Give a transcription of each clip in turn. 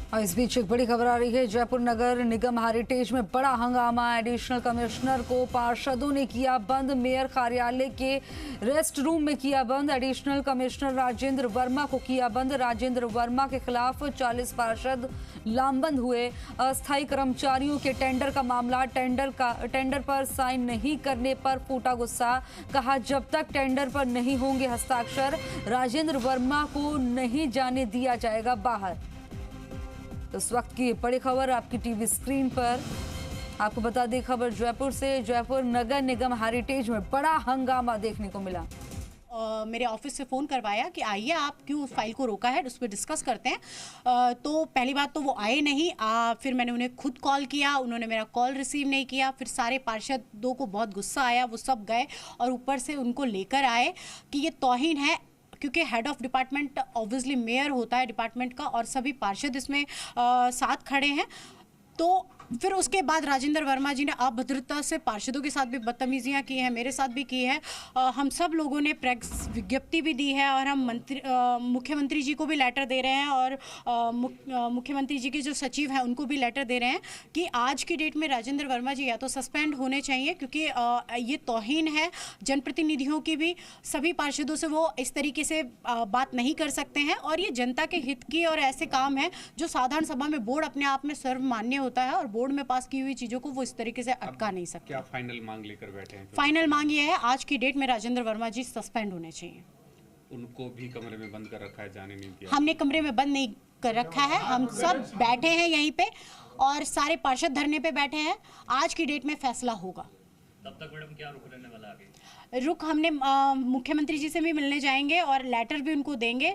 और इस बीच एक बड़ी खबर आ रही है। जयपुर नगर निगम हेरिटेज में बड़ा हंगामा। एडिशनल कमिश्नर को पार्षदों ने किया बंद। मेयर कार्यालय के रेस्ट रूम में किया बंद। एडिशनल कमिश्नर राजेंद्र वर्मा को किया बंद। राजेंद्र वर्मा के खिलाफ 40 पार्षद लामबंद हुए। अस्थायी कर्मचारियों के टेंडर का मामला। टेंडर पर साइन नहीं करने पर फूटा गुस्सा। कहा जब तक टेंडर पर नहीं होंगे हस्ताक्षर राजेंद्र वर्मा को नहीं जाने दिया जाएगा बाहर। तो इस वक्त की बड़ी खबर आपकी टीवी स्क्रीन पर। आपको बता दें खबर जयपुर से। जयपुर नगर निगम हेरिटेज में बड़ा हंगामा देखने को मिला। मेरे ऑफिस से फ़ोन करवाया कि आइए आप क्यों उस फाइल को रोका है, उस पर डिस्कस करते हैं। तो पहली बात तो वो आए नहीं। फिर मैंने उन्हें खुद कॉल किया, उन्होंने मेरा कॉल रिसीव नहीं किया। फिर सारे पार्षदों को बहुत गुस्सा आया, वो सब गए और ऊपर से उनको लेकर आए कि ये तौहीन है, क्योंकि head of department obviously mayor होता है डिपार्टमेंट का और सभी पार्षद इसमें साथ खड़े हैं। तो फिर उसके बाद राजेंद्र वर्मा जी ने अभद्रता से पार्षदों के साथ भी बदतमीजियां की हैं, मेरे साथ भी की है। हम सब लोगों ने प्रेस विज्ञप्ति भी दी है और हम मुख्यमंत्री जी को भी लेटर दे रहे हैं और मुख्यमंत्री जी के जो सचिव हैं उनको भी लेटर दे रहे हैं कि आज की डेट में राजेंद्र वर्मा जी या तो सस्पेंड होने चाहिए, क्योंकि ये तौहीन है जनप्रतिनिधियों की भी। सभी पार्षदों से वो इस तरीके से बात नहीं कर सकते हैं और ये जनता के हित की और ऐसे काम है जो साधारण सभा में बोर्ड अपने आप में सर्वमान्य होता है और बोर्ड में पास की हुई चीजों को वो इस तरीके से अटका नहीं सकते। क्या फाइनल मांग लेकर बैठे हैं? फाइनल मांग ये है आज की डेट में राजेंद्र वर्मा जी सस्पेंड होने चाहिए। उनको भी कमरे में बंद कर रखा है, जाने नहीं दिया? हमने कमरे में बंद नहीं कर रखा है, हम सब बैठे हैं यहीं पे और सारे पार्षद धरने पे बैठे हैं। आज की डेट में फैसला होगा। तब तक मैडम क्या रुक रहने वाला आगे? रुक हमने मुख्यमंत्री जी से भी मिलने जाएंगे और लेटर भी उनको देंगे।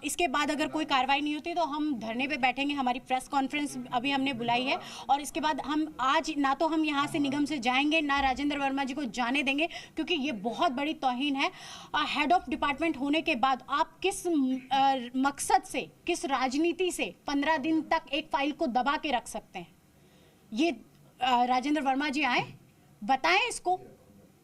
इसके बाद अगर कोई कार्रवाई नहीं होती तो हम धरने पे बैठेंगे। हमारी प्रेस कॉन्फ्रेंस अभी हमने बुलाई है और इसके बाद हम आज ना तो हम यहाँ से निगम से जाएंगे ना राजेंद्र वर्मा जी को जाने देंगे, क्योंकि ये बहुत बड़ी तौहीन है। हेड ऑफ डिपार्टमेंट होने के बाद आप किस मकसद से, किस राजनीति से 15 दिन तक एक फाइल को दबा के रख सकते हैं? ये राजेंद्र वर्मा जी आए बताएं इसको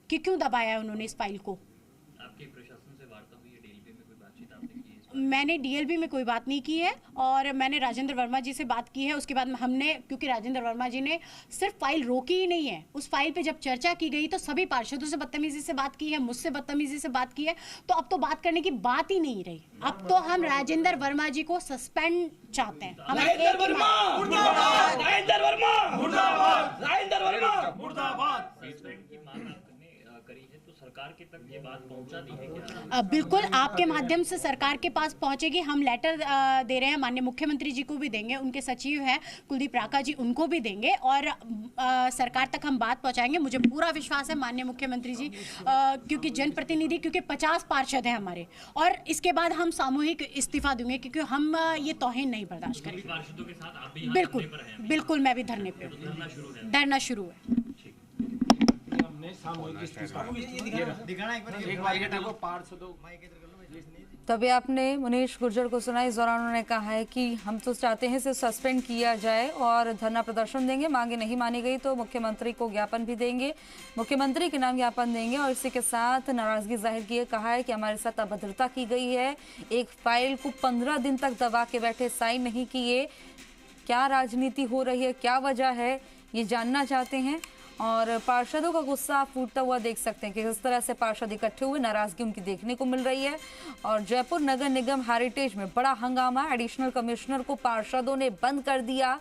कि क्यों दबाया है उन्होंने इस फाइल को। आपके प्रशासन से वार्ता हुई है? डीएलबी में कोई बातचीत आपने की है? मैंने डीएलबी में कोई बात नहीं की है और मैंने राजेंद्र वर्मा जी से बात की है। उसके बाद हमने, क्योंकि राजेंद्र वर्मा जी ने सिर्फ फाइल रोकी ही नहीं है, उस फाइल पे जब चर्चा की गई तो सभी पार्षदों से बदतमीजी से बात की है, मुझसे बदतमीजी से बात की है। तो अब तो बात करने की बात ही नहीं रही। अब तो हम राजेंद्र वर्मा जी को सस्पेंड चाहते हैं। सरकार के तक ये बात पहुंचा दी है क्या? बिल्कुल आपके माध्यम से सरकार के पास पहुंचेगी। हम लेटर दे रहे हैं, माननीय मुख्यमंत्री जी को भी देंगे, उनके सचिव हैं कुलदीप राका जी, उनको भी देंगे और सरकार तक हम बात पहुंचाएंगे। मुझे पूरा विश्वास है माननीय मुख्यमंत्री जी, क्योंकि जनप्रतिनिधि, क्योंकि 50 पार्षद हैं हमारे और इसके बाद हम सामूहिक इस्तीफा देंगे, क्योंकि हम ये तौहीन नहीं बर्दाश्त करेंगे। पार्षदों के साथ आप भी बिल्कुल बिल्कुल, मैं भी धरने पे हूँ। धरना शुरू है। तभी आपने मनीष गुर्जर को सुना। इस दौरान उन्होंने कहा है कि हम तो चाहते हैं इसे सस्पेंड किया जाए और धरना प्रदर्शन देंगे। मांगे नहीं मानी गई तो मुख्यमंत्री को ज्ञापन भी देंगे, मुख्यमंत्री के नाम ज्ञापन देंगे। और इसी के साथ नाराजगी जाहिर की है, कहा है कि हमारे साथ अभद्रता की गई है। एक फाइल को 15 दिन तक दबा के बैठे, साइन नहीं किए। क्या राजनीति हो रही है, क्या वजह है, ये जानना चाहते हैं। और पार्षदों का गुस्सा फूटता हुआ देख सकते हैं कि किस तरह से पार्षद इकट्ठे हुए, नाराजगी उनकी देखने को मिल रही है। और जयपुर नगर निगम हेरिटेज में बड़ा हंगामा। एडिशनल कमिश्नर को पार्षदों ने बंद कर दिया।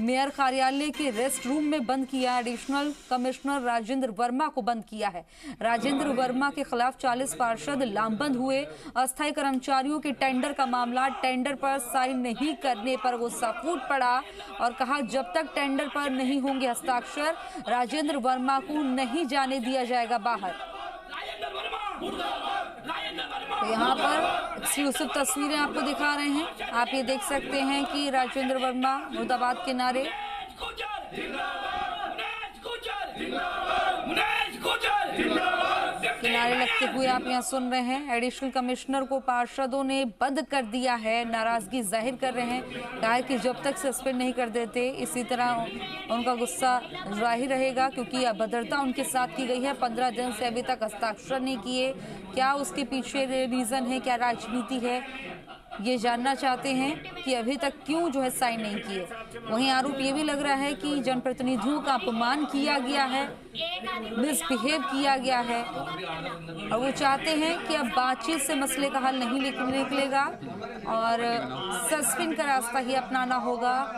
मेयर कार्यालय के रेस्ट रूम में बंद किया। एडिशनल कमिश्नर राजेंद्र वर्मा को बंद किया है। राजेंद्र वर्मा के खिलाफ 40 पार्षद लामबंद हुए। अस्थायी कर्मचारियों के टेंडर का मामला। टेंडर पर साइन नहीं करने पर गुस्सा फूट पड़ा और कहा जब तक टेंडर पर नहीं होंगे हस्ताक्षर राजेंद्र वर्मा को नहीं जाने दिया जाएगा बाहर। तो यहाँ पर एक्सक्लूसिव तस्वीरें आपको दिखा रहे हैं। आप ये देख सकते हैं कि राजेंद्र वर्मा मुर्दाबाद के नारे लगते हुए आप यहाँ सुन रहे हैं। एडिशनल कमिश्नर को पार्षदों ने बंद कर दिया है, नाराजगी जाहिर कर रहे हैं। कहा है कि जब तक सस्पेंड नहीं कर देते इसी तरह उनका गुस्सा जाहिर रहेगा, क्योंकि अभद्रता उनके साथ की गई है। 15 दिन से अभी तक हस्ताक्षर नहीं किए। क्या उसके पीछे रीजन है, क्या राजनीति है, ये जानना चाहते हैं कि अभी तक क्यों जो है साइन नहीं किए। वहीं आरोप ये भी लग रहा है कि जनप्रतिनिधियों का अपमान किया गया है, मिसबिहेव किया गया है और वो चाहते हैं कि अब बातचीत से मसले का हल नहीं निकलेगा और सस्पेंड का रास्ता ही अपनाना होगा।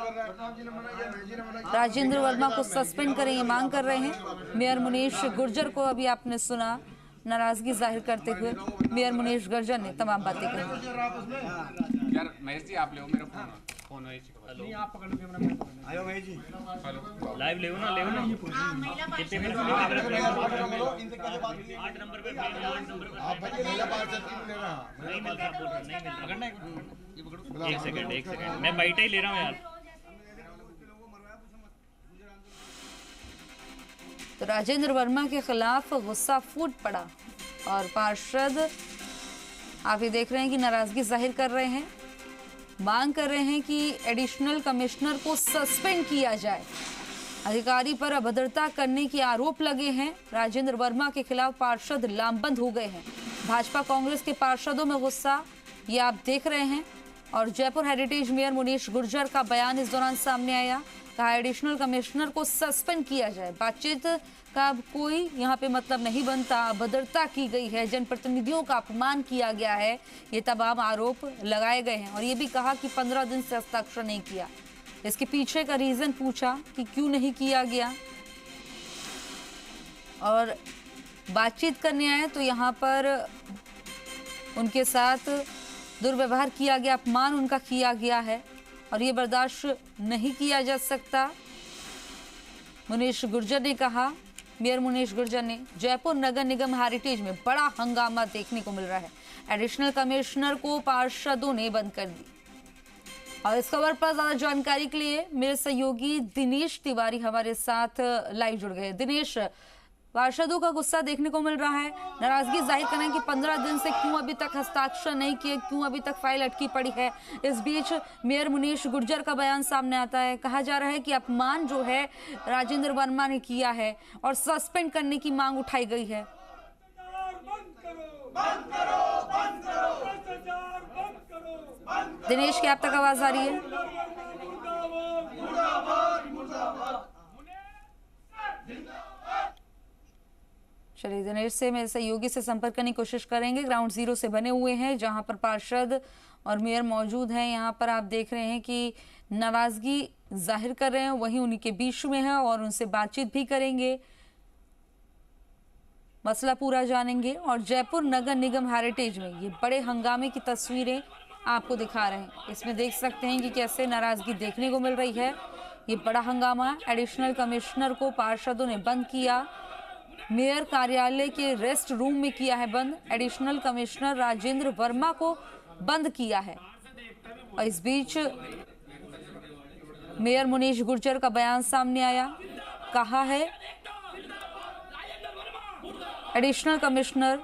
राजेंद्र वर्मा को सस्पेंड करें ये मांग कर रहे हैं। मेयर मुनीश गुर्जर को अभी आपने सुना नाराजगी जाहिर करते हुए मेयर मुनीश गुर्जर ने तमाम बातें कही। यार महेश जी आप ले मेरा फोन है आप पकड़ कैमरा आयो महेश जी हेलो लाइव ले ना कितने मिनट 8 नंबर पे 8 नंबर पे आप महिला बाहर से लेना नहीं मिलता बोल रहा नहीं मिलता पकड़ना ये पकड़ो एक सेकंड मैं बैठा ही ले रहा हूं यार। तो राजेंद्र वर्मा के खिलाफ गुस्सा फूट पड़ा और पार्षद आप ये देख रहे हैं कि नाराजगी जाहिर कर रहे हैं, मांग कर रहे हैं कि एडिशनल कमिश्नर को सस्पेंड किया जाए। अधिकारी पर अभद्रता करने के आरोप लगे हैं। राजेंद्र वर्मा के खिलाफ पार्षद लामबंद हो गए हैं। भाजपा कांग्रेस के पार्षदों में गुस्सा ये आप देख रहे हैं। और जयपुर हेरिटेज मेयर मुनीश गुर्जर का बयान इस दौरान सामने आया। कहा एडिशनल कमिश्नर को सस्पेंड किया जाए। बातचीत का कोई यहाँ पे मतलब नहीं बनता। अभद्रता की गई है, जनप्रतिनिधियों का अपमान किया गया है, ये तमाम आरोप लगाए गए हैं। और ये भी कहा कि 15 दिन से हस्ताक्षर नहीं किया। इसके पीछे का रीजन पूछा कि क्यों नहीं किया गया। और बातचीत करने आए तो यहाँ पर उनके साथ दुर्व्यवहार किया गया, अपमान उनका किया गया है और ये बर्दाश्त नहीं किया जा सकता। मुनीश गुर्जर ने कहा, मेयर मुनीश गुर्जर ने, जयपुर नगर निगम हेरिटेज में बड़ा हंगामा देखने को मिल रहा है। एडिशनल कमिश्नर को पार्षदों ने बंद कर दी। और इस खबर पर ज्यादा जानकारी के लिए मेरे सहयोगी दिनेश तिवारी हमारे साथ लाइव जुड़ गए। दिनेश, पार्षदों का गुस्सा देखने को मिल रहा है, नाराजगी जाहिर कर रहे हैं कि 15 दिन से क्यों अभी तक हस्ताक्षर नहीं किए, क्यों अभी तक फाइल अटकी पड़ी है। इस बीच मेयर मुनीश गुर्जर का बयान सामने आता है। कहा जा रहा है कि अपमान जो है राजेंद्र वर्मा ने किया है और सस्पेंड करने की मांग उठाई गई है। दिनेश, क्या आप तक आवाज आ रही है? चलिए दिनेश से मेरे सहयोगी से संपर्क करने की कोशिश करेंगे। ग्राउंड जीरो से बने हुए हैं जहां पर पार्षद और मेयर मौजूद हैं। यहां पर आप देख रहे हैं कि नाराजगी जाहिर कर रहे हैं, वहीं उन्हीं के बीच में है और उनसे बातचीत भी करेंगे, मसला पूरा जानेंगे। और जयपुर नगर निगम हेरिटेज में ये बड़े हंगामे की तस्वीरें आपको दिखा रहे हैं। इसमें देख सकते हैं कि कैसे नाराजगी देखने को मिल रही है। ये बड़ा हंगामा, एडिशनल कमिश्नर को पार्षदों ने बंद किया, मेयर कार्यालय के रेस्ट रूम में किया है बंद, एडिशनल कमिश्नर राजेंद्र वर्मा को बंद किया है। और इस बीच मेयर मुनीश गुर्जर का बयान सामने आया। कहा है एडिशनल कमिश्नर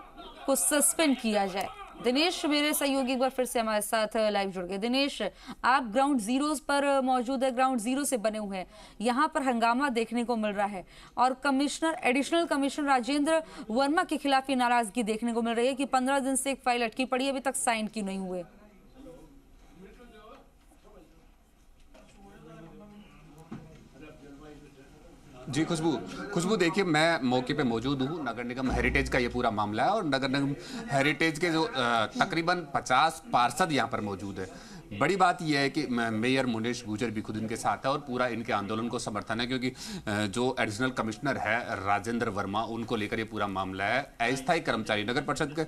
को सस्पेंड किया जाए। दिनेश, मेरे सहयोगी एक बार फिर से हमारे साथ लाइव जुड़ गए। दिनेश, आप ग्राउंड जीरोस पर मौजूद है, ग्राउंड जीरो से बने हुए हैं। यहाँ पर हंगामा देखने को मिल रहा है और एडिशनल कमिश्नर राजेंद्र वर्मा के खिलाफ ये नाराजगी देखने को मिल रही है कि 15 दिन से एक फाइल अटकी पड़ी है, अभी तक साइन क्यों नहीं हुए। जी खुशबू देखिए, मैं मौके पे मौजूद हूँ। नगर निगम हेरिटेज का ये पूरा मामला है और नगर निगम हेरिटेज के जो तकरीबन 50 पार्षद यहाँ पर मौजूद है। बड़ी बात यह है कि मेयर मुनीश गुर्जर भी खुद इनके साथ है और पूरा इनके आंदोलन को समर्थन है, क्योंकि जो एडिशनल कमिश्नर है राजेंद्र वर्मा, उनको लेकर ये पूरा मामला है। अस्थायी कर्मचारी नगर परिषद के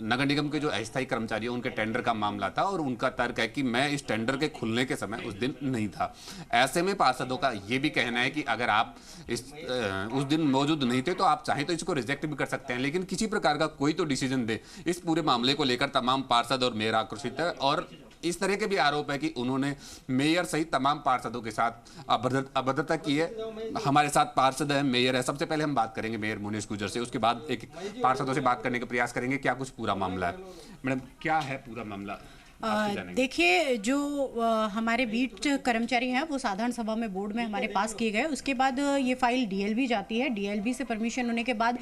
नगर निगम के जो अस्थायी कर्मचारी है, उनके टेंडर का मामला था और उनका तर्क है कि मैं इस टेंडर के खुलने के समय उस दिन नहीं था। ऐसे में पार्षदों का ये भी कहना है कि अगर आप उस दिन मौजूद नहीं थे तो आप चाहें तो इसको रिजेक्ट भी कर सकते हैं, लेकिन किसी प्रकार का कोई तो डिसीजन दे। इस पूरे मामले को लेकर तमाम पार्षद और मेयर आक्रोशित है और इस तरह के भी आरोप है कि उन्होंने मेयर सहित तमाम पार्षदों के साथ अभद्रता की है। हमारे साथ पार्षद है, मेयर है। सबसे पहले हम बात करेंगे मेयर मुनीश गुर्जर से, उसके बाद एक पार्षदों से बात करने का प्रयास करेंगे क्या कुछ पूरा मामला है। मैडम, क्या है पूरा मामला? देखिए, जो हमारे बीट कर्मचारी हैं वो साधारण सभा में बोर्ड में हमारे पास किए गए। उसके बाद ये फाइल डीएलबी जाती है। डीएलबी से परमिशन होने के बाद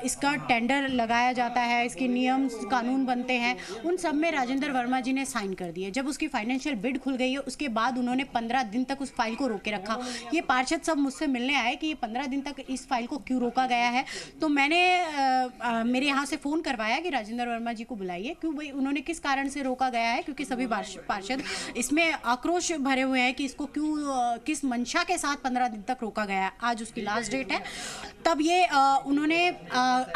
इसका टेंडर लगाया जाता है, इसके नियम कानून बनते हैं, उन सब में राजेंद्र वर्मा जी ने साइन कर दिए। जब उसकी फाइनेंशियल बिड खुल गई है उसके बाद उन्होंने 15 दिन तक उस फाइल को रोके रखा। ये पार्षद सब मुझसे मिलने आए कि ये 15 दिन तक इस फाइल को क्यों रोका गया है। तो मैंने मेरे यहाँ से फ़ोन करवाया कि राजेंद्र वर्मा जी को बुलाइए, क्यों भाई उन्होंने किस कारण से रोका गया है, क्योंकि सभी पार्षद इसमें आक्रोश भरे हुए हैं कि इसको क्यों किस मंशा के साथ 15 दिन तक रोका गया है। आज उसकी लास्ट डेट है। तब ये उन्होंने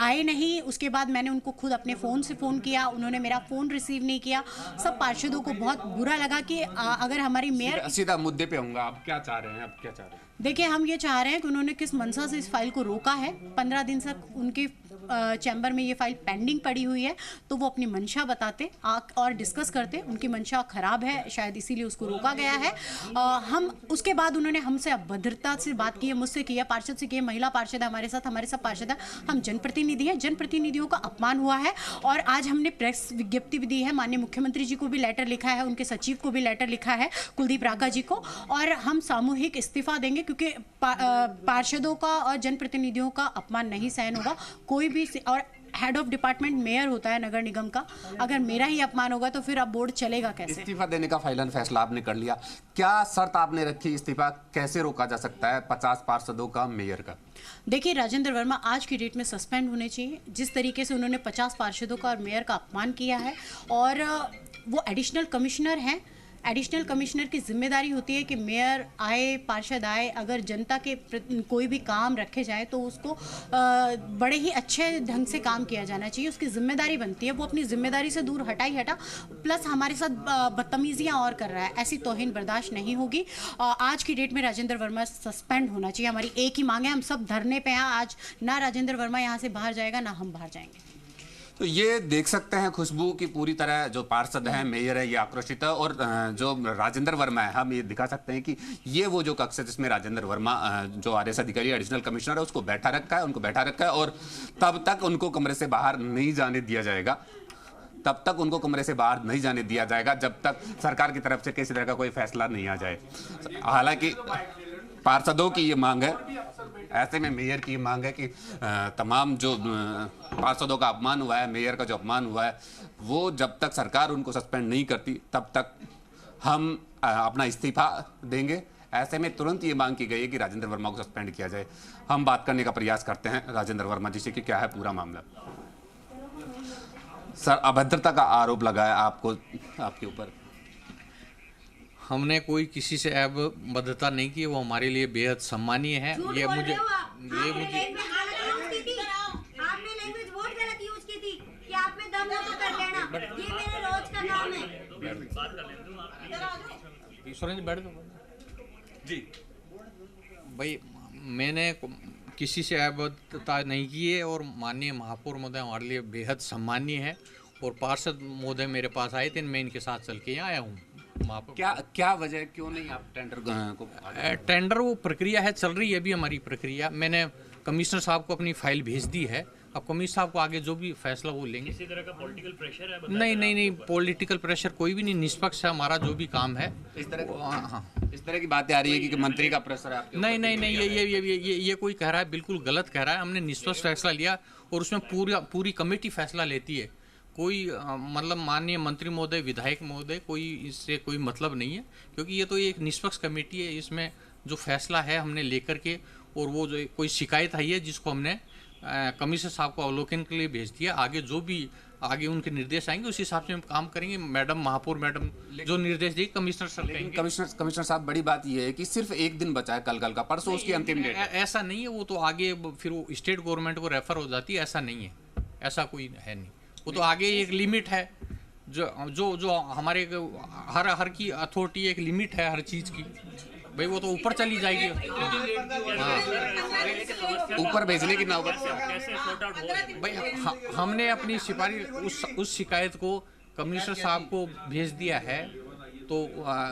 आए नहीं। उसके बाद मैंने उनको खुद अपने फ़ोन से फ़ोन किया, उन्होंने मेरा फ़ोन रिसीव नहीं किया। सब पार्षदों को बहुत बुरा लगा कि अगर हमारी मेयर सीधा मुद्दे पे होऊंगा, आप क्या चाह रहे हैं, आप क्या चाह रहे हैं? देखिए, हम ये चाह रहे हैं कि उन्होंने किस मंशा से इस फाइल को रोका है। 15 दिन तक उनके चैम्बर में ये फाइल पेंडिंग पड़ी हुई है, तो वो अपनी मंशा बताते और डिस्कस करते। उनकी मंशा खराब है, शायद इसीलिए उसको रोका गया है। हम उसके बाद उन्होंने हमसे अभद्रता से बात की है, मुझसे की है, पार्षद से की है। महिला पार्षद है हमारे साथ, हमारे सब पार्षद हैं, हम जनप्रतिनिधि हैं। जनप्रतिनिधियों का अपमान हुआ है और आज हमने प्रेस विज्ञप्ति भी दी है। माननीय मुख्यमंत्री जी को भी लेटर लिखा है, उनके सचिव को भी लेटर लिखा है, कुलदीप राका जी को, और हम सामूहिक इस्तीफा देंगे, क्योंकि पार्षदों का और जनप्रतिनिधियों का अपमान नहीं सहन होगा। कोई भी और हेड ऑफ डिपार्टमेंट मेयर होता है नगर निगम का, अगर मेरा ही अपमान होगा तो फिर अब बोर्ड चलेगा कैसे? इस्तीफा देने का फाइनल फैसला आपने कर लिया, क्या शर्त आपने रखी? इस्तीफा कैसे रोका जा सकता है 50 पार्षदों का, मेयर का? देखिए, राजेंद्र वर्मा आज की डेट में सस्पेंड होने चाहिए। जिस तरीके से उन्होंने 50 पार्षदों का और मेयर का अपमान किया है, और वो एडिशनल कमिश्नर हैं। एडिशनल कमिश्नर की जिम्मेदारी होती है कि मेयर आए, पार्षद आए, अगर जनता के कोई भी काम रखे जाए तो उसको बड़े ही अच्छे ढंग से काम किया जाना चाहिए, उसकी जिम्मेदारी बनती है। वो अपनी जिम्मेदारी से दूर हटा, प्लस हमारे साथ बदतमीजियाँ और कर रहा है। ऐसी तौहीन बर्दाश्त नहीं होगी। आज की डेट में राजेंद्र वर्मा सस्पेंड होना चाहिए। हमारी एक ही मांग है, हम सब धरने पे हैं आज। ना राजेंद्र वर्मा यहाँ से बाहर जाएगा, ना हम बाहर जाएंगे। तो ये देख सकते हैं खुशबू की पूरी तरह जो पार्षद हैं, मेयर है, ये आक्रोशित है। और जो राजेंद्र वर्मा है, हम ये दिखा सकते हैं कि ये वो जो कक्ष है जिसमें राजेंद्र वर्मा जो आरएस अधिकारी एडिशनल कमिश्नर है उसको बैठा रखा है, और तब तक उनको कमरे से बाहर नहीं जाने दिया जाएगा। तब तक उनको कमरे से बाहर नहीं जाने दिया जाएगा जब तक सरकार की तरफ से किसी तरह का कोई फैसला नहीं आ जाए। हालांकि पार्षदों की ये मांग है, ऐसे में मेयर की मांग है कि तमाम जो पार्षदों का अपमान हुआ है, मेयर का जो अपमान हुआ है, वो जब तक सरकार उनको सस्पेंड नहीं करती तब तक हम अपना इस्तीफा देंगे। ऐसे में तुरंत ये मांग की गई है कि राजेंद्र वर्मा को सस्पेंड किया जाए। हम बात करने का प्रयास करते हैं राजेंद्र वर्मा जी से कि क्या है पूरा मामला। सर, अभद्रता का आरोप लगाया आपको, आपके ऊपर। हमने कोई किसी से अभद्रता नहीं की, वो हमारे लिए बेहद सम्मानीय है। ये मुझे आपने लैंग्वेज बहुत गलत यूज की थी कि आप में दम हो तो कर लेना, ये मेरे रोज का काम है। ईश्वरन जी बैठ दो जी। भाई, मैंने किसी से अभद्रता नहीं की है, और माननीय महापौर महोदय हमारे लिए बेहद सम्मानीय है, और पार्षद महोदय मेरे पास आए थे, मैं इनके साथ चल के यहाँ आया हूँ। क्या वजह, क्यों नहीं आप टेंडर को? टेंडर वो प्रक्रिया है, चल रही है अभी हमारी प्रक्रिया। मैंने कमिश्नर साहब को अपनी फाइल भेज दी है। अब कमिश्नर साहब को आगे जो भी फैसला वो लेंगे। किसी तरह का पॉलिटिकल प्रेशर है? नहीं, पॉलिटिकल प्रेशर कोई भी नहीं, निष्पक्ष है हमारा जो भी काम है। इस तरह की बातें आ रही है कि मंत्री का प्रेशर है आपके? नहीं, ये कोई कह रहा है बिल्कुल गलत कह रहा है। हमने निष्पक्ष फैसला लिया, और उसमें पूरी कमेटी फैसला लेती है। कोई मतलब माननीय मंत्री महोदय, विधायक महोदय, कोई इससे कोई मतलब नहीं है, क्योंकि ये तो एक निष्पक्ष कमेटी है। इसमें जो फैसला है हमने लेकर के, और वो जो कोई शिकायत आई है जिसको हमने कमिश्नर साहब को अवलोकन के लिए भेज दिया। आगे जो भी आगे उनके निर्देश आएंगे उस हिसाब से हम काम करेंगे। मैडम महापौर मैडम जो निर्देश देगी कमिश्नर सर कहेंगे। कमिश्नर साहब, बड़ी बात यह है कि सिर्फ एक दिन बचा है, कल का परसों उसकी अंतिम डेट है। ऐसा नहीं है, वो तो आगे फिर वो स्टेट गवर्नमेंट को रेफर हो जाती है। ऐसा नहीं है, ऐसा कोई है नहीं। वो तो आगे एक लिमिट है, जो हमारे हर की अथॉरिटी एक लिमिट है हर चीज़ की। भाई वो तो ऊपर चली जाएगी। ऊपर भेजने की नौबत भाई हमने अपनी सिफारिश उस शिकायत को कमिश्नर साहब को भेज दिया है, तो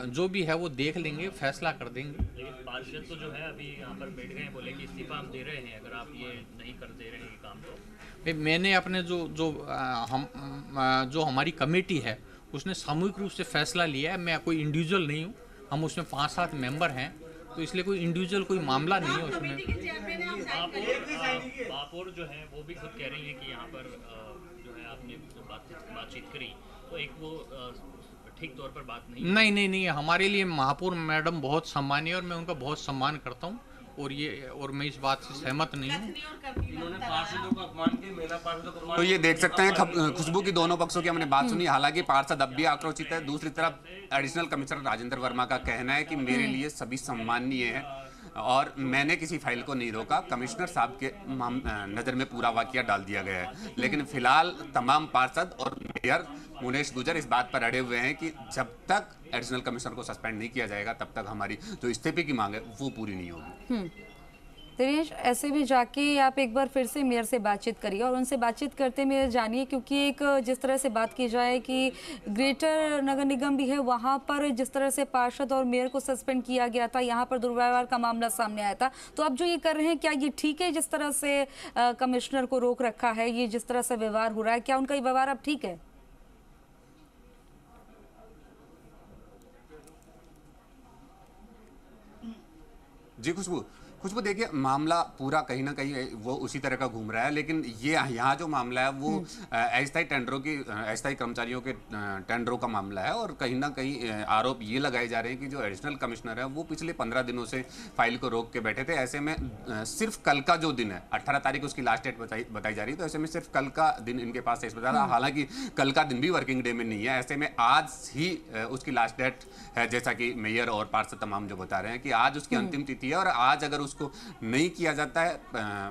जो भी है वो देख लेंगे, फैसला कर देंगे। लेकिन पार्षद तो जो है अभी यहाँ पर बैठ गए हैं, बोले कि इस्तीफा हम दे रहे हैं अगर आप ये नहीं कर दे रहे हैं काम। तो मैंने अपने जो हमारी कमेटी है उसने सामूहिक रूप से फैसला लिया है। मैं कोई इंडिविजुअल नहीं हूँ, हम उसमें 5-7 मेंबर हैं, तो इसलिए कोई इंडिविजुअल कोई मामला नहीं है उसमें। महापौर जो है वो भी खुद कह रही है कि यहाँ पर जो है आपने बातचीत करी तो एक वो ठीक तौर पर बात नहीं। हमारे लिए महापौर मैडम बहुत सम्मानीय और मैं उनका बहुत सम्मान करता हूँ और मैं इस बात से सहमत नहीं हूँ। तो ये देख सकते हैं खुशबू की दोनों पक्षों की हमने बात सुनी। हालांकि पार्षद अब भी आक्रोशित है। दूसरी तरफ एडिशनल कमिश्नर राजेंद्र वर्मा का कहना है कि मेरे लिए सभी सम्माननीय है और मैंने किसी फाइल को नहीं रोका। कमिश्नर साहब के नज़र में पूरा वाकया डाल दिया गया है। लेकिन फिलहाल तमाम पार्षद और मेयर मुनेश गुर्जर इस बात पर अड़े हुए हैं कि जब तक एडिशनल कमिश्नर को सस्पेंड नहीं किया जाएगा तब तक हमारी जो इस्तीफे की मांग है वो पूरी नहीं होगी। दिनेश, ऐसे भी जाके आप एक बार फिर से मेयर से बातचीत करिए और उनसे बातचीत करते मेयर जानिए, क्योंकि एक जिस तरह से बात की जाए कि ग्रेटर नगर निगम भी है, वहाँ पर जिस तरह से पार्षद और मेयर को सस्पेंड किया गया था, यहाँ पर दुर्व्यवहार का मामला सामने आया था। तो अब जो ये कर रहे हैं, क्या ये ठीक है जिस तरह से कमिश्नर को रोक रखा है, ये जिस तरह से व्यवहार हो रहा है, क्या उनका ये व्यवहार अब ठीक है? जी खुशबू देखिए, मामला पूरा कहीं ना कहीं वो उसी तरह का घूम रहा है। लेकिन ये यहाँ जो मामला है वो अस्थायी कर्मचारियों के टेंडरों का मामला है और कहीं ना कहीं आरोप ये लगाए जा रहे हैं कि जो एडिशनल कमिश्नर है वो पिछले 15 दिनों से फाइल को रोक के बैठे थे। ऐसे में सिर्फ कल का जो दिन है 18 तारीख उसकी लास्ट डेट बताई जा रही है, तो ऐसे में सिर्फ कल का दिन इनके पास शेष बचा था। हालांकि कल का दिन भी वर्किंग डे में नहीं है। ऐसे में आज ही उसकी लास्ट डेट है, जैसा कि मेयर और पार्षद तमाम जो बता रहे हैं कि आज उसकी अंतिम तिथि है और आज अगर उसको नहीं किया जाता है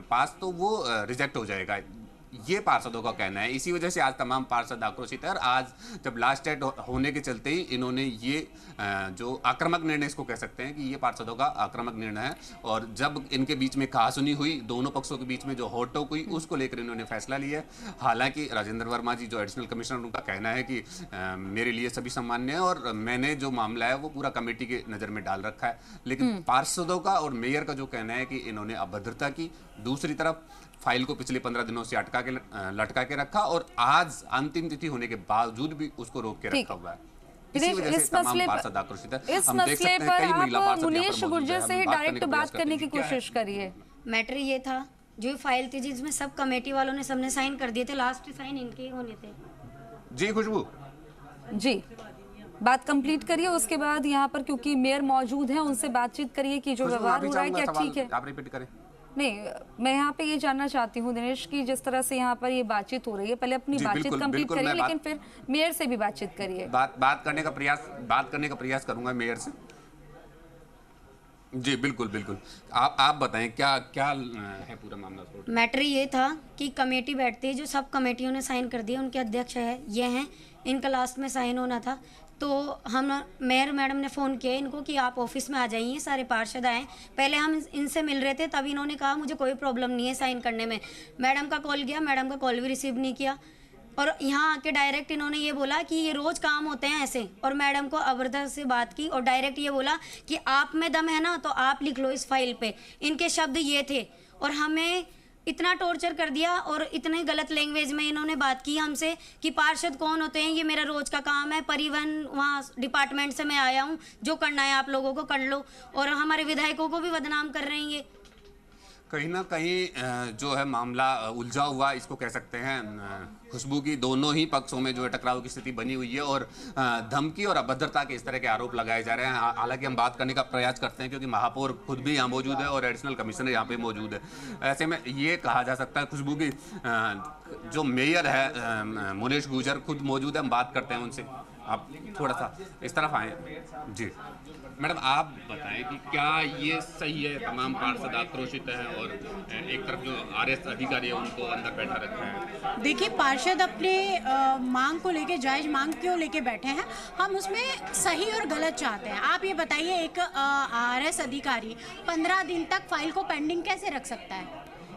पास तो वो रिजेक्ट हो जाएगा। ये पार्षदों का कहना है। इसी वजह से आज तमाम पार्षद आक्रोशित है और आज जब लास्ट डेट होने के चलते ही इन्होंने ये जो आक्रामक निर्णय इसको कह सकते हैं कि ये पार्षदों का आक्रामक निर्णय है। और जब इनके बीच में कहासुनी हुई, दोनों पक्षों के बीच में जो होटोक हुई, उसको लेकर इन्होंने फैसला लिया है। हालांकि राजेंद्र वर्मा जी जो एडिशनल कमिश्नर, उनका कहना है कि मेरे लिए सभी सम्मान्य है और मैंने जो मामला है वो पूरा कमेटी के नज़र में डाल रखा है। लेकिन पार्षदों का और मेयर का जो कहना है कि इन्होंने अभद्रता की, दूसरी तरफ फाइल को पिछले 15 दिनों से लटका के रखा और आज अंतिम तिथि होने के बावजूद भी उसको रोक के रखा हुआ है। इसी वजह से तमाम पार्षद आक्रोशित है। इस मसले पर आप मुनीश गुर्जर से ही डायरेक्ट बात करने की कोशिश करिए। मैटर ये था, जो फाइल थी जिसमें सब कमेटी वालों ने सबने साइन कर दिए थे, लास्ट साइन इनके होने थे। जी खुशबू जी, बात कंप्लीट करिए, उसके बाद यहाँ पर क्योंकि मेयर मौजूद हैं उनसे बातचीत करिए कि जो व्यवहार हो रहा है क्या ठीक है। आप रिपीट करें। नहीं, मैं यहाँ पे ये जानना चाहती हूँ दिनेश की जिस तरह से यहाँ पर ये बातचीत हो रही है, पहले अपनी बातचीत कंप्लीट करिए, लेकिन फिर मेयर से भी बातचीत करिए। बात करने का प्रयास करूंगा मेयर से। जी बिल्कुल आप बताएं क्या है पूरा मामला। मैटर ये था कि कमेटी बैठती है, जो सब कमेटियों ने साइन कर दिया, उनके अध्यक्ष है ये हैं, इनका लास्ट में साइन होना था। तो हम मेयर मैडम ने फ़ोन किया इनको कि आप ऑफिस में आ जाइए, सारे पार्षद आए। पहले हम इनसे मिल रहे थे, तब इन्होंने कहा मुझे कोई प्रॉब्लम नहीं है साइन करने में। मैडम का कॉल गया, मैडम का कॉल भी रिसीव नहीं किया और यहाँ आके डायरेक्ट इन्होंने ये बोला कि ये रोज़ काम होते हैं ऐसे, और मैडम को अबरदस्त से बात की और डायरेक्ट ये बोला कि आप में दम है ना तो आप लिख लो इस फाइल पे। इनके शब्द ये थे और हमें इतना टॉर्चर कर दिया और इतने गलत लैंग्वेज में इन्होंने बात की हमसे कि पार्षद कौन होते हैं, ये मेरा रोज़ का काम है, परिवहन वहाँ डिपार्टमेंट से मैं आया हूँ, जो करना है आप लोगों को कर लो। और हमारे विधायकों को भी बदनाम कर रहे हैं ये। कहीं ना कहीं जो है मामला उलझा हुआ इसको कह सकते हैं। खुशबू की दोनों ही पक्षों में जो है टकराव की स्थिति बनी हुई है और धमकी और अभद्रता के इस तरह के आरोप लगाए जा रहे हैं। हालांकि हम बात करने का प्रयास करते हैं क्योंकि महापौर खुद भी यहाँ मौजूद है और एडिशनल कमिश्नर यहाँ पे मौजूद है। ऐसे में ये कहा जा सकता है खुशबू की जो मेयर है मुनीश गुर्जर खुद मौजूद है, हम बात करते हैं उनसे। आप थोड़ा सा इस तरफ आए। जी मैडम, आप बताएं कि क्या ये सही है, तमाम पार्षद आक्रोशित हैं और एक तरफ जो आरएस अधिकारी है उनको अंदर बैठा रखा है। देखिए, पार्षद अपने मांग को लेके, जायज मांग क्यों लेके बैठे हैं, हम उसमें सही और गलत चाहते हैं। आप ये बताइए, एक आरएस अधिकारी 15 दिन तक फाइल को पेंडिंग कैसे रख सकता है?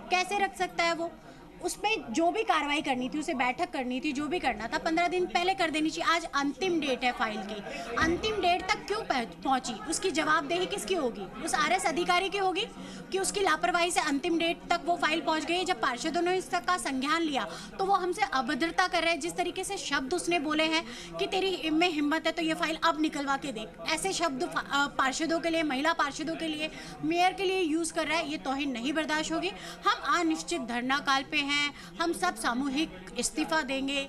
कैसे रख सकता है वो? उसमें जो भी कार्रवाई करनी थी, उसे बैठक करनी थी, जो भी करना था 15 दिन पहले कर देनी चाहिए। आज अंतिम डेट है फाइल की, अंतिम डेट तक क्यों पहुंची? उसकी जवाबदेही किसकी होगी? उस आरएस अधिकारी की होगी कि उसकी लापरवाही से अंतिम डेट तक वो फाइल पहुंच गई। जब पार्षदों ने इसका संज्ञान लिया तो वो हमसे अभद्रता कर रहे हैं। जिस तरीके से शब्द उसने बोले हैं कि तेरी में हिम्मत है तो ये फाइल अब निकलवा के देख, ऐसे शब्द पार्षदों के लिए, महिला पार्षदों के लिए, मेयर के लिए यूज कर रहा है, ये तौहीन नहीं बर्दाश्त होगी। हम अनिश्चित धरना काल पे हैं, हम सब सामूहिक इस्तीफा देंगे।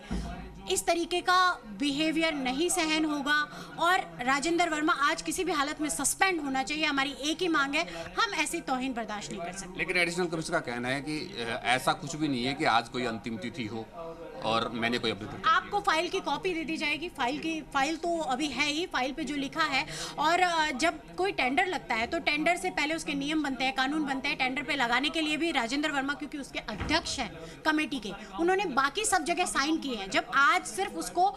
इस तरीके का बिहेवियर नहीं सहन होगा और राजेंद्र वर्मा आज किसी भी हालत में सस्पेंड होना चाहिए। हमारी एक ही मांग है, हम ऐसी तौहीन बर्दाश्त नहीं कर सकते। लेकिन एडिशनल कमिश्नर का कहना है कि ऐसा कुछ भी नहीं है कि आज कोई अंतिम तिथि हो और मैंने कोई अपडेट। आपको फाइल की कॉपी दे दी जाएगी। फाइल तो अभी है ही, फाइल पे जो लिखा है। और जब कोई टेंडर लगता है तो टेंडर से पहले उसके नियम बनते हैं, कानून बनते हैं। टेंडर पे लगाने के लिए भी राजेंद्र वर्मा, क्योंकि उसके अध्यक्ष हैं कमेटी के, उन्होंने बाकी सब जगह साइन किए हैं। जब आज सिर्फ उसको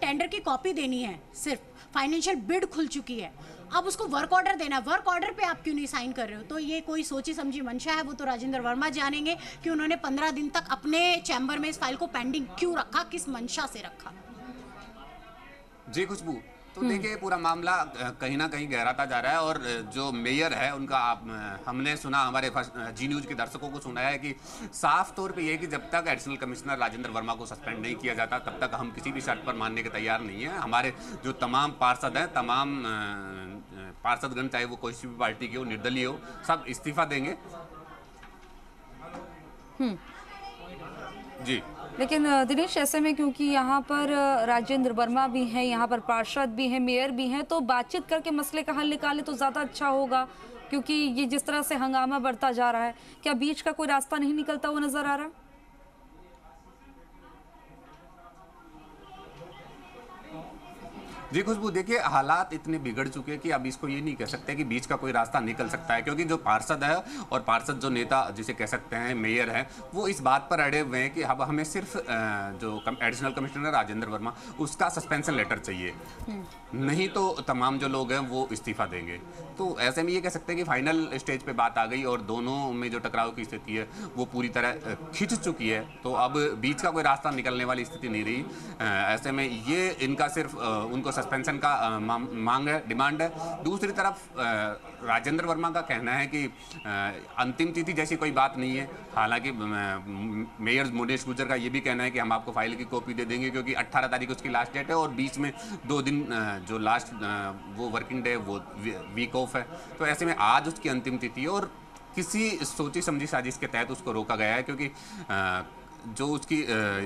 टेंडर की कॉपी देनी है, सिर्फ फाइनेंशियल बिड खुल चुकी है, अब उसको वर्क ऑर्डर देना है। वर्क ऑर्डर पे आप क्यों नहीं साइन कर रहे हो? तो ये कोई सोची समझी मंशा है, वो तो राजेंद्र वर्मा जानेंगे कि उन्होंने 15 दिन तक अपने चैम्बर में इस फाइल को पेंडिंग क्यों रखा, किस मंशा से रखा। जी खुशबू, तो देखिए पूरा मामला कहीं ना कहीं गहराता जा रहा है और जो मेयर है उनका हमने सुना, हमारे जी न्यूज़ के दर्शकों को सुना है कि साफ तौर पे ये कि जब तक एडिशनल कमिश्नर राजेंद्र वर्मा को सस्पेंड नहीं किया जाता तब तक हम किसी भी शर्त पर मानने के तैयार नहीं है। हमारे जो तमाम पार्षद हैं, तमाम पार्षदगण, चाहे वो कोई भी पार्टी के हो, निर्दलीय हो, सब इस्तीफा देंगे। जी लेकिन दिनेश, ऐसे में क्योंकि यहाँ पर राजेंद्र वर्मा भी हैं, यहाँ पर पार्षद भी हैं, मेयर भी हैं, तो बातचीत करके मसले का हल निकाले तो ज़्यादा अच्छा होगा। क्योंकि ये जिस तरह से हंगामा बढ़ता जा रहा है, क्या बीच का कोई रास्ता नहीं निकलता हुआ नजर आ रहा है? जी खुशबू, देखिए हालात इतने बिगड़ चुके हैं कि अब इसको ये नहीं कह सकते कि बीच का कोई रास्ता निकल सकता है, क्योंकि जो पार्षद है और पार्षद जो नेता जिसे कह सकते हैं मेयर हैं, वो इस बात पर अड़े हुए हैं कि अब हमें सिर्फ जो एडिशनल कमिश्नर राजेंद्र वर्मा, उसका सस्पेंशन लेटर चाहिए, नहीं तो तमाम जो लोग हैं वो इस्तीफा देंगे। तो ऐसे में ये कह सकते हैं कि फाइनल स्टेज पे बात आ गई और दोनों में जो टकराव की स्थिति है वो पूरी तरह खिंच चुकी है। तो अब बीच का कोई रास्ता निकलने वाली स्थिति नहीं रही। ऐसे में ये इनका सिर्फ उनको सस्पेंशन का मांग है, डिमांड है। दूसरी तरफ राजेंद्र वर्मा का कहना है कि अंतिम तिथि जैसी कोई बात नहीं है। हालांकि मेयर मुनेश गुर्जर का ये भी कहना है कि हम आपको फाइल की कॉपी दे देंगे, क्योंकि 18 तारीख उसकी लास्ट डेट है और बीच में 2 दिन जो लास्ट वो वर्किंग डे, वो वीक ऑफ है। तो ऐसे में आज उसकी अंतिम तिथि है और किसी सोची समझी साजिश के तहत उसको रोका गया है, क्योंकि जो उसकी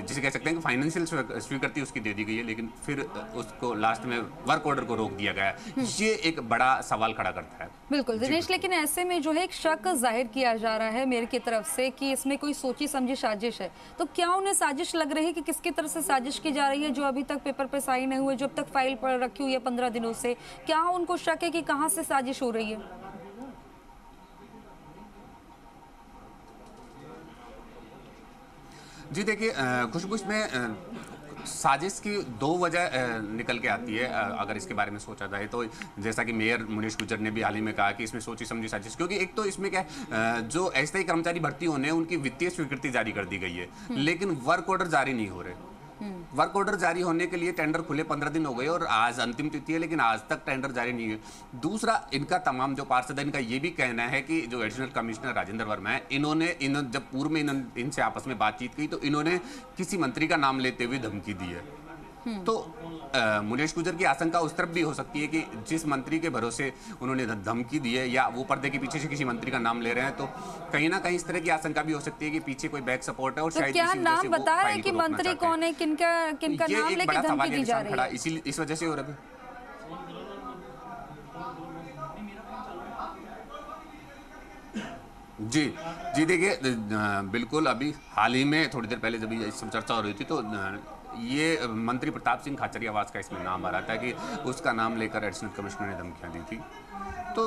जिसे कह सकते हैं कि फाइनेंशियल स्वीकृति उसकी दे दी गई है, लेकिन फिर उसको लास्ट में वर्क ऑर्डर को रोक दिया गया है। ये एक बड़ा सवाल खड़ा करता है। बिल्कुल दिनेश, लेकिन ऐसे में जो है एक शक जाहिर किया जा रहा है मेयर की तरफ से कि इसमें कोई सोची समझी साजिश है। तो क्या उन्हें साजिश लग रही है कि किसकी तरफ से साजिश की जा रही है? जो अभी तक पेपर पे साइन नहीं हुए, जब तक फाइल पर रखी हुई है 15 दिनों से, क्या उनको शक है कि कहाँ से साजिश हो रही है? जी देखिए खुशबू, इसमें साजिश की 2 वजह निकल के आती है अगर इसके बारे में सोचा जाए तो। जैसा कि मेयर मुनेश गुर्जर ने भी हाल ही में कहा कि इसमें सोची समझी साजिश, क्योंकि एक तो इसमें क्या जो अस्थायी कर्मचारी भर्ती होने उनकी वित्तीय स्वीकृति जारी कर दी गई है, लेकिन वर्क ऑर्डर जारी नहीं हो रहे। वर्क ऑर्डर जारी होने के लिए टेंडर खुले 15 दिन हो गए और आज अंतिम तिथि है, लेकिन आज तक टेंडर जारी नहीं है। दूसरा, इनका तमाम जो पार्षद है, इनका ये भी कहना है कि जो एडिशनल कमिश्नर राजेंद्र वर्मा है, इन्होंने जब पूर्व में इनसे आपस में बातचीत की तो इन्होंने किसी मंत्री का नाम लेते हुए धमकी दी है। तो मुनेश गुर्जर की आशंका उस तरफ भी हो सकती है कि जिस मंत्री के भरोसे उन्होंने धमकी दी है या वो पर्दे के पीछे से किसी मंत्री का नाम ले रहे हैं, तो कहीं ना कहीं इस तरह की आशंका भी हो सकती है कि पीछे कोई बैक सपोर्ट है और तो शायद क्या नाम बता रहे हैं कि मंत्री कौन है, किनका नाम लेके धमकी दी जा रही है? इसी इस वजह से हो रहा है। जी देखिए, बिल्कुल अभी हाल ही में थोड़ी देर पहले जब इस चर्चा हो रही थी तो ये मंत्री प्रताप सिंह खाचरियावास का इसमें नाम आ रहा था कि उसका नाम लेकर एडिशनल कमिश्नर ने धमकियां दी थी। तो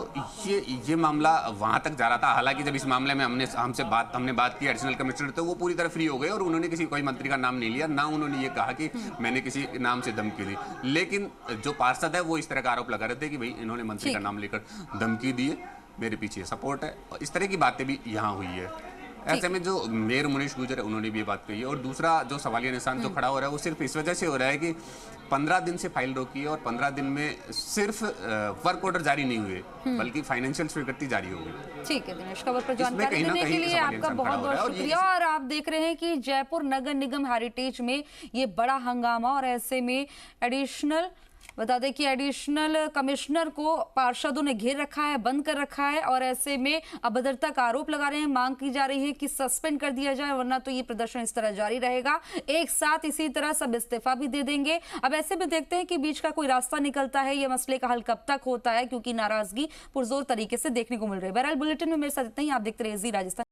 ये मामला वहाँ तक जा रहा था। हालांकि जब इस मामले में हमने बात की एडिशनल कमिश्नर, तो वो पूरी तरह फ्री हो गए और उन्होंने किसी कोई मंत्री का नाम नहीं लिया, ना उन्होंने ये कहा कि मैंने किसी नाम से धमकी दी। लेकिन जो पार्षद है वो इस तरह का आरोप लगा रहे थे कि भाई इन्होंने मंत्री का नाम लेकर धमकी दी है, मेरे पीछे सपोर्ट है, और इस तरह की बातें भी यहाँ हुई है। ऐसे में जो मेयर मुनीश गुर्जर है उन्होंने भी ये बात कही है। और दूसरा जो सवालिया निशान जो खड़ा हो रहा है वो सिर्फ इस वजह से हो रहा है कि 15 दिन से फाइल रोकी है और 15 दिन में सिर्फ वर्क ऑर्डर जारी नहीं हुए बल्कि फाइनेंशियल स्वीकृति जारी हो गई। ठीक है दिनेश, खबर पर इसमें जानकारी कहीं ना देने के कहीं लिए सवालिया आपका निशान बहुत खड़ा हो रहा है बहुत और ये शुक्रिया। और आप देख रहे हैं कि जयपुर नगर निगम हेरिटेज में ये बड़ा हंगामा, और ऐसे में बता दें कि एडिशनल कमिश्नर को पार्षदों ने घेर रखा है, बंद कर रखा है, और ऐसे में अभद्रता का आरोप लगा रहे हैं। मांग की जा रही है कि सस्पेंड कर दिया जाए, वरना तो ये प्रदर्शन इस तरह जारी रहेगा। एक साथ इसी तरह सब इस्तीफा भी दे देंगे। अब ऐसे में देखते हैं कि बीच का कोई रास्ता निकलता है, ये मसले का हल कब तक होता है, क्योंकि नाराजगी पुरजोर तरीके से देखने को मिल रही है। बहरहाल बुलेटिन में मेरे साथ इतना ही। आप देखते रहिए जी राजस्थान।